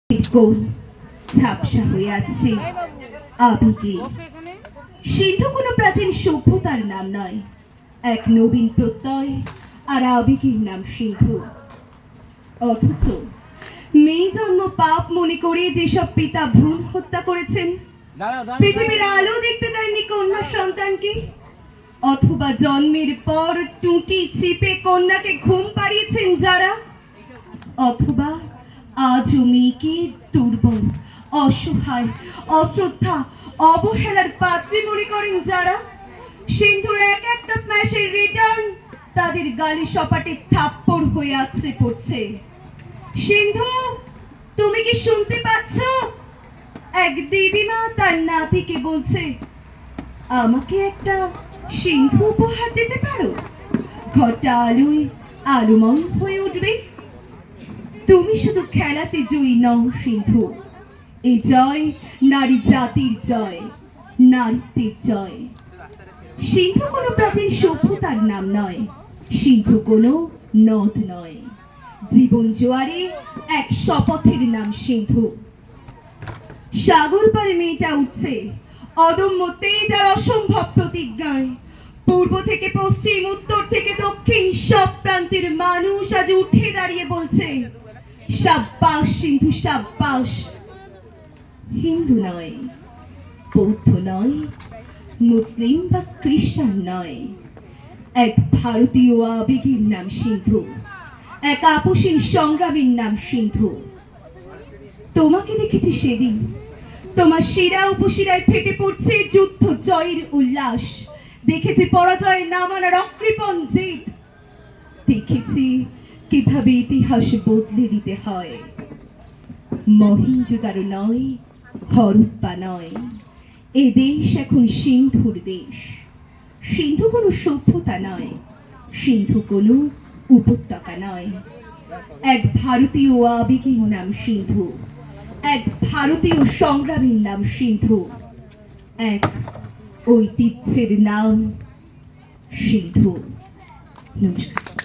কোন ঝাপসা হয়ে আছে আবেগে। সিন্ধু কোনো প্রাচীন সভ্যতার নাম নয়, এক নবীন প্রত্যয় আর আবেগের নাম সিন্ধু। অথচ মেয়ে জন্ম পাপ মনে করে যেসব পিতা ভ্রূণ হত্যা করেছেন, পৃথিবীর আলো দেখতে দেয়নি কন্যা সন্তানকে, অথবা জন্মের পর টুটি চিপে কন্যাকে ঘুম পাড়িয়েছেন যারা, অথবা আজও মেয়েকে দুর্বল, অসহায়, অশ্রদ্ধা, অবহেলার পাত্রী মনে করেন যারা, সিন্ধুর এক একটা স্ম্যাশের রিটার্ন তাদের গালি সপাটে থাপ্পড় হয়ে আছড়ে পড়ছে। সিন্ধু, তুমি কি শুনতে পাচ্ছ? এক দিদিমা তার নাতিকে বলছে, আমাকে একটা সিন্ধু উপহার দিতে পারো, ঘরটা আলোয় আলোময় হয়ে উঠবে। তুমি শুধু খেলাতে জয়ী নও সিন্ধু, এই জয় নারী জাতির জয়, নারীত্বের জয়। সিন্ধু কোনো প্রাচীন সভ্যতার নাম নয়, সিন্ধু কোনো নদ নয়, জীবন জোয়ারে এক শপথের নাম সিন্ধু। সাগর পারে মেয়েটা উঠছে অদম্য তেজ আর অসম্ভব প্রতিজ্ঞায়। পূর্ব থেকে পশ্চিম, উত্তর থেকে দক্ষিণ, সব প্রান্তের মানুষ আজ উঠে দাঁড়িয়ে বলছে, সাব্বাস সিন্ধু সাব্বাস। হিন্দু নয়, বৌদ্ধ নয়, মুসলিম বা খ্রিস্টান নয়, এক ভারতীয় আবেগের নাম সিন্ধু, এক আপসীন সংগ্রামের নাম সিন্ধু। তোমাকে দেখেছি সেদিন, তোমার শিরা উপশিরায় ফেটে পড়ছে যুদ্ধ জয়ের উল্লাস। দেখেছি পরাজয় না মানার অকৃপণ জেদ, দেখেছি কিভাবে ইতিহাস বদলে দিতে হয়। মহেঞ্জোদারো নয়, হরপ্পা নয়, এ দেশ এখন সিন্ধুর দেশ। সিন্ধু কোনো সভ্যতা নয়, সিন্ধু কোনো উপত্যকা নয়, এক ভারতীয় আবেগের নাম সিন্ধু, এক ভারতীয় সংগ্রামের নাম সিন্ধু, এক ঐতিহ্যের নাম সিন্ধু। নমস্কার।